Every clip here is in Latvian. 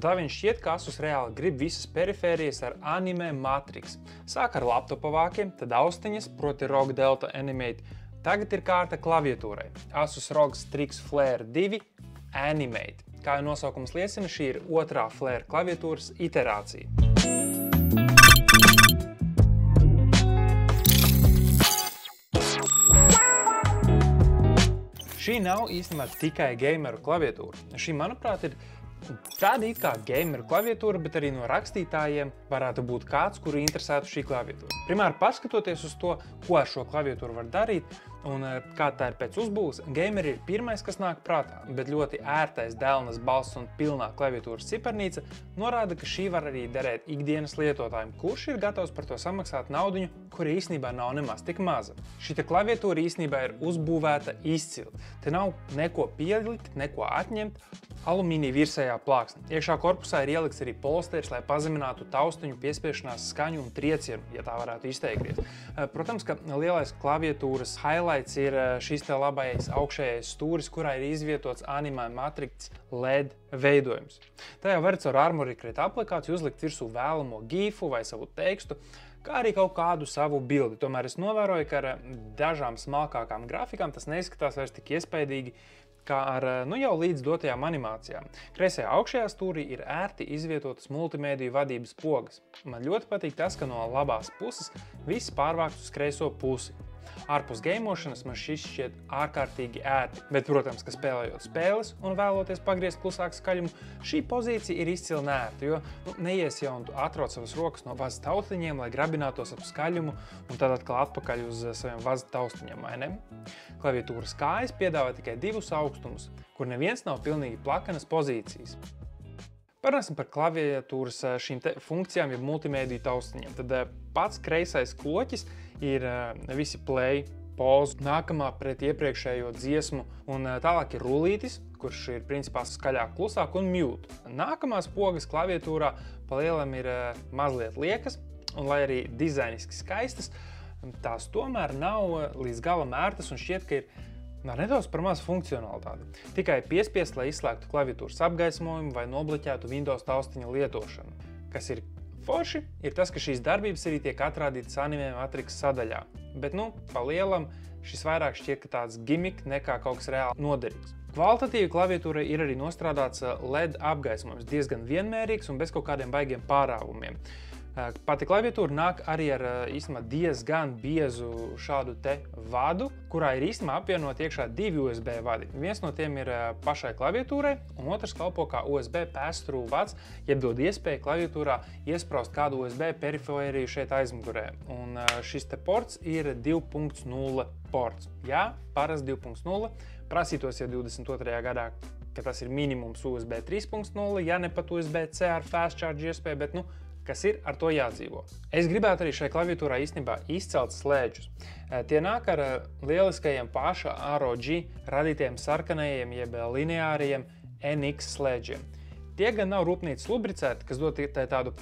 tā viņš šķiet, ka Asus reāli grib visas perifērijas ar anime Matrix. Sāk ar laptopa vākiem, tad austiņas, proti ROG Delta Animate. Tagad ir kārta klaviatūrai. Asus ROG Strix Flare 2 Animate. Kā jau nosaukums liecina, šī ir otrā Flare klaviatūras iterācija. Šī nav īstenībā tikai gameru klaviatūra. Šī, manuprāt, ir tāda it kā gameru klaviatūra, bet arī no rakstītājiem varētu būt kāds, kuru interesētu šī klaviatūra. Primāri paskatoties uz to, ko ar šo klaviatūru var darīt un kā tā ir pēc uzbūves, gameri ir pirmais, kas nāk prātā, bet ļoti ērtais dēlnas balss un pilnā klaviatūras ciparnīca norāda, ka šī var arī derēt ikdienas lietotājiem, kurš ir gatavs par to samaksāt naudiņu, kura īstenībā nav nemaz tik maza. Šita klaviatūra īstenībā ir uzbūvēta izcili. Te nav neko pielikt, neko atņemt, alumīnija virsējā plāksne. Iekšā korpusā ir ielikts arī polsteris, lai pazeminātu taustiņu piespiešanās skaņu un triecienu, ja tā varētu izteikties. Protams, ka lielais klaviatūras highlights ir šis te labais augšējais stūris, kurā ir izvietots Anime Matrix LED veidojums. Tajā var caur Armoury Crate aplikāciju uzlikt virsū vēlamo gifu vai savu tekstu, kā arī kaut kādu savu bildi. Tomēr es novēroju, ka ar dažām smalkākām grafikām tas neizskatās vairs tik iespaidīgi, kā ar jau līdz dotajām animācijām. Kreisajā augšējā stūrī ir ērti izvietotas multimēdiju vadības pogas. Man ļoti patīk tas, ka no labās puses viss pārvākts uz kreiso pusi. Ārpus gameošanas man šis šķiet ārkārtīgi ērti, bet, protams, ka spēlējot spēles un vēloties pagriezt klusāku skaļumu, šī pozīcija ir izcili neērta, jo neies jau un tu atrod savas rokas no vazas taustiņiem, lai grabinātos ap skaļumu un tad atkal atpakaļ uz saviem vazas taustiņiem, vai ne? Klaviatūras kājas piedāvā tikai divus augstumus, kur neviens nav pilnīgi plakanas pozīcijas. Parunāsim par klaviatūras šīm funkcijām, ja multimēdiju taustiņiem. Tad pats kreisais kloķis ir visi play, pause, nākamā pret iepriekšējo dziesmu, un tālāk ir rullītis, kurš ir principā skaļāk, klusāk un mute. Nākamās pogas klaviatūrā pa lielam ir mazliet liekas, un lai arī dizainiski skaistas, tās tomēr nav līdz galam ērtas un šķiet, ka ir nedaudz par mazu funkcionalitāti. Tikai piespiest, lai izslēgtu klaviatūras apgaismojumu vai nobloķētu Windows taustiņa lietošanu. Kas ir forši, ir tas, ka šīs darbības arī tiek atrādītas Anime Matrix sadaļā. Bet, pa lielam šis vairāk šķiet, ka tāds gimmick nekā kaut kas reāli noderīgs. Kvalitatīvi klaviatūrai ir arī nostrādāts LED apgaismojums, diezgan vienmērīgs un bez kaut kādiem baigiem pārāvumiem. Pati klaviatūra nāk arī ar īstenībā diezgan biezu šādu te vadu, kurā ir īstenībā apvienot iekšā divi USB vadi. Viens no tiem ir pašai klaviatūrai, un otrs kalpo kā USB pass-through vads, jeb dod iespēju klaviatūrā iespraust kādu USB perifēriju šeit aizmugurē. Un šis te ports ir 2.0 ports. Jā, parasti 2.0, prasītos jau 22. gadā, ka tas ir minimums USB 3.0, ja ne pat USB-C ar fast charge iespēju, bet kas ir, ar to jādzīvo. Es gribētu arī šai klaviatūrā īstenībā izcelt slēdžus. Tie nāk ar lieliskajiem paša ROG radītiem sarkanajiem jeb lineāriem NX slēdžiem. Tie gan nav rūpnīcas lubricēti, kas dod tādu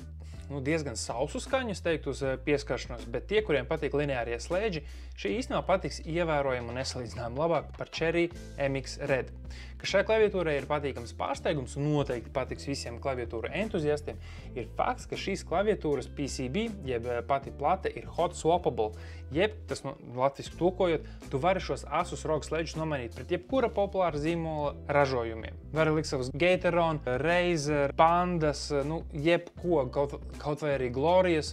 diezgan sausu skaņu, es teiktu, uz pieskaršanos, bet tie, kuriem patīk lineārie slēdži, šī īstenībā patiks ievērojami un nesalīdzinājumi labāk par Cherry MX Red. Ka šai klaviatūrai ir patīkams pārsteigums un noteikti patiks visiem klaviatūra entuziastiem, ir fakts, ka šīs klaviatūras PCB, jeb pati plate, ir hot swappable, jeb, tas latviski tulkojot, tu vari šos Asus ROG slēdžus nomainīt pret jebkura populāra zīmola ražojumiem. Vari likt savus Gateron, Razer, Pandas, jebko, kaut vai arī Glorious,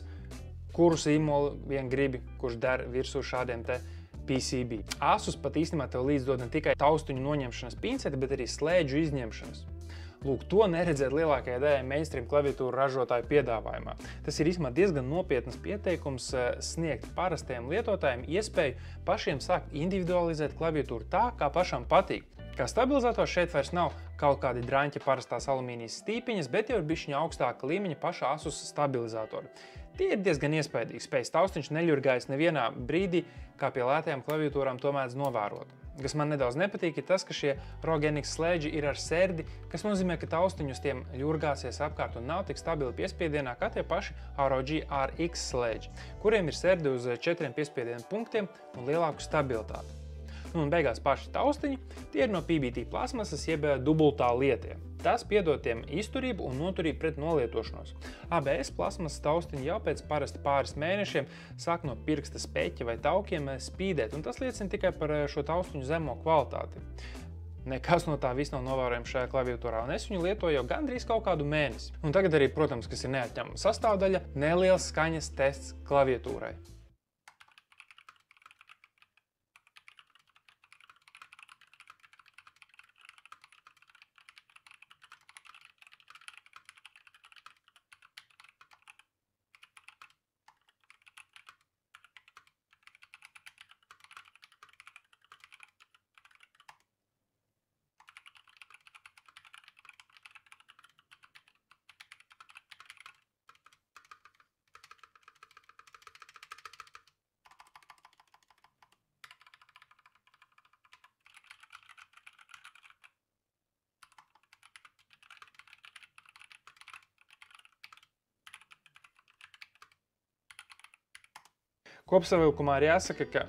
kuru zīmolu vien gribi, kurš der virsū šādiem te PCB. Asus pat īstenībā tev līdzdod ne tikai taustiņu noņemšanas pinceti, bet arī slēdžu izņemšanas. Lūk, to neredzēt lielākajai daļai mainstream klaviatūru ražotāju piedāvājumā. Tas ir īstenībā diezgan nopietnas pieteikums sniegt parastajiem lietotājiem iespēju pašiem sākt individualizēt klaviatūru tā, kā pašam patīk. Kā stabilizators šeit vairs nav kaut kādi draņķi parastās alumīnijas stīpiņas, bet jau ir bišķiņa augstāka līmeņa paša Asus stabilizatori. Tie ir diezgan iespaidīgi, spējas taustiņš neļurgājas nevienā brīdī, kā pie lētajām klaviatūrām to mēdz novērot. Kas man nedaudz nepatīk, ir tas, ka šie ROG NX slēdži ir ar serdi, kas nozīmē, ka taustiņus tiem ļurgāsies apkārt un nav tik stabili piespiedienā kā tie paši ROG RX slēdži, kuriem ir serdi uz 4 piespiedienu punktiem un lielāku stabilitāti. Un beigās paši taustiņi, tie ir no PBT plasmasas jeb dubultā lietie. Tas piedod tiem izturību un noturību pret nolietošanos. ABS plasmasas taustiņi jau pēc parasti pāris mēnešiem sāk no pirksta speķa vai taukiem spīdēt, un tas liecina tikai par šo taustiņu zemo kvalitāti. Nekas no tā viss nav novērojams šajā klaviatūrā, un es viņu lietoju jau gandrīz kaut kādu mēnesi. Un tagad arī, protams, kas ir neatņemama sastāvdaļa, neliels skaņas tests klaviatūrai. Kopsavilkumā ir jāsaka, ka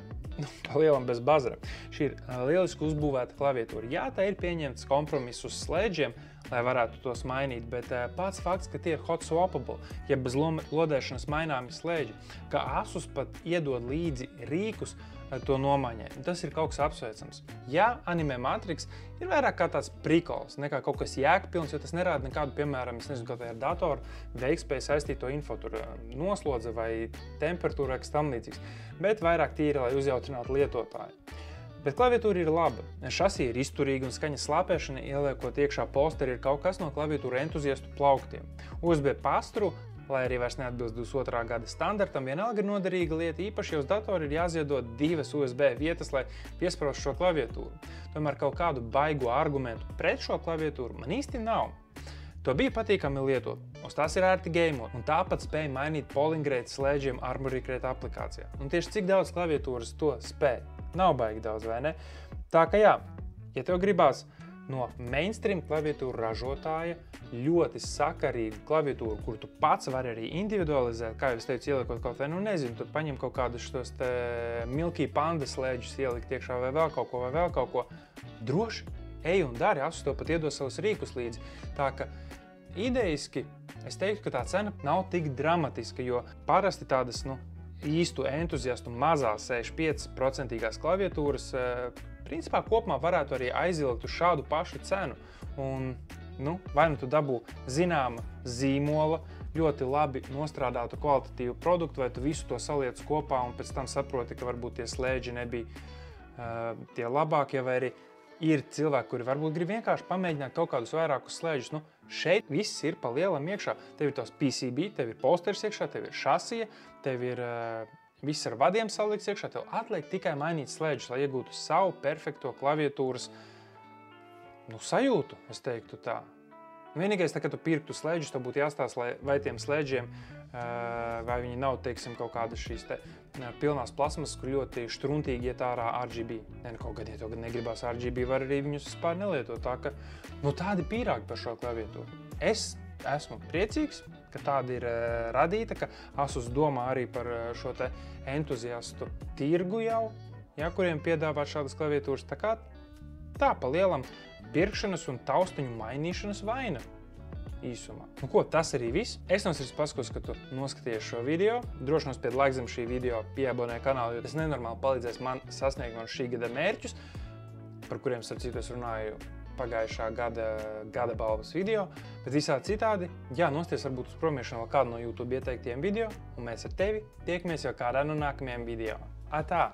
pa lielam bez bazara. Šī ir lieliski uzbūvēta klaviatūra. Jā, tā ir pieņemts kompromiss uz slēdžiem, lai varētu tos mainīt, bet pats fakts, ka tie ir hot swappable, ja bez lodēšanas maināmi slēdži, ka Asus pat iedod līdzi rīkus to nomaiņai. Tas ir kaut kas apsveicams. Jā, Anime Matrix ir vairāk kā tāds prikols, nekā kaut kas jēgpilns, jo tas nerāda nekādu, piemēram, es nezinu, kā tā ir datoru veiktspēju saistīto info, tur noslodze vai temperatūra, kas tam līdzīgs, bet vairāk tīri, lai uzjautrinātu lietotāju. Bet klaviatūra ir laba. Šasī ir izturīga un skaņas slāpēšana, ieliekot iekšā polsteri, ir kaut kas no klaviatūra entuziastu plauktiem. USB pastru, lai arī vairs neatbilst 22. gada standartam, vienalga ir noderīga lieta, īpaši uz datoru ir jāziedo 2 USB vietas, lai piespraustu šo klaviatūru. Tomēr kaut kādu baigo argumentu pret šo klaviatūru man īsti nav. To bija patīkami lietot, uz tās ir ērti geimot, un tāpat spēja mainīt polling rate slēdžiem Armoury Crate aplikācijā. Un tieši cik daudz klaviatūras to spēj? Nav baigi daudz, vai ne? Tā ka jā, ja tev gribās no mainstream klaviatūru ražotāja ļoti sakarīgu klaviatūru, kur tu pats vari arī individualizēt, kā jau es teicu, ieliekot kaut vai, nezinu, tur paņem kaut kādus šos te Milky Panda slēdžus, ielikt iekšā vai vēl kaut ko, droši ej un dari, Asus tev pat iedos savus rīkus līdzi. Tā ka idejiski es teiktu, ka tā cena nav tik dramatiska, jo parasti tādas, īstu entuziastu mazās 65% klaviatūras principā kopumā varētu arī aizilgt uz šādu pašu cenu. Un, vai tu dabū zināma zīmola, ļoti labi nostrādātu kvalitatīvu produktu, vai tu visu to saliec kopā un pēc tam saproti, ka varbūt tie slēdži nebija tie labākie, vai arī ir cilvēki, kuri varbūt grib vienkārši pamēģināt kaut kādus vairākus slēdžus. Šeit viss ir pa lielam iekšā. Tev ir tos PCB, tev ir polsters iekšā, tev ir šasija, tev ir viss ar vadiem salikts iekšā, tev atliek tikai mainīt slēdžus, lai iegūtu savu perfekto klaviatūras sajūtu, es teiktu tā. Vienīgais, kad tu pirktu slēdžus, tev būtu jāstāsta, vai tiem slēdžiem, vai viņi nav, teiksim, kaut kādas šīs te pilnās plasmasas, kur ļoti štruntīgi iet ārā RGB. Kaut gad, ja tev negribās RGB, var arī viņus vispār nelietot. Tā ka, tādi pīrāgi par šo klaviatūru. Es esmu priecīgs, ka tāda ir radīta, ka Asus domā arī par šo te entuziastu tirgu jau, kuriem piedāvāt šādas klaviatūras. Tā kā tā pa lielam pirkšanas un taustiņu mainīšanas vaina īsumā. Tas arī viss. Es no sirds pasakos, ka tu noskatījies šo video. Droši nospied laiku zem šī video, pieabonē kanālu, jo tas nenormāli palīdzēs man sasniegt man šī gada mērķus, par kuriem, starp citu, es runāju pagājušā gada balvas video. Bet visādi citādi, nosties varbūt uz promiešanu vēl kādu no YouTube ieteiktiem video, un mēs ar tevi tiekamies jau kādā no nākamajiem video. Atā!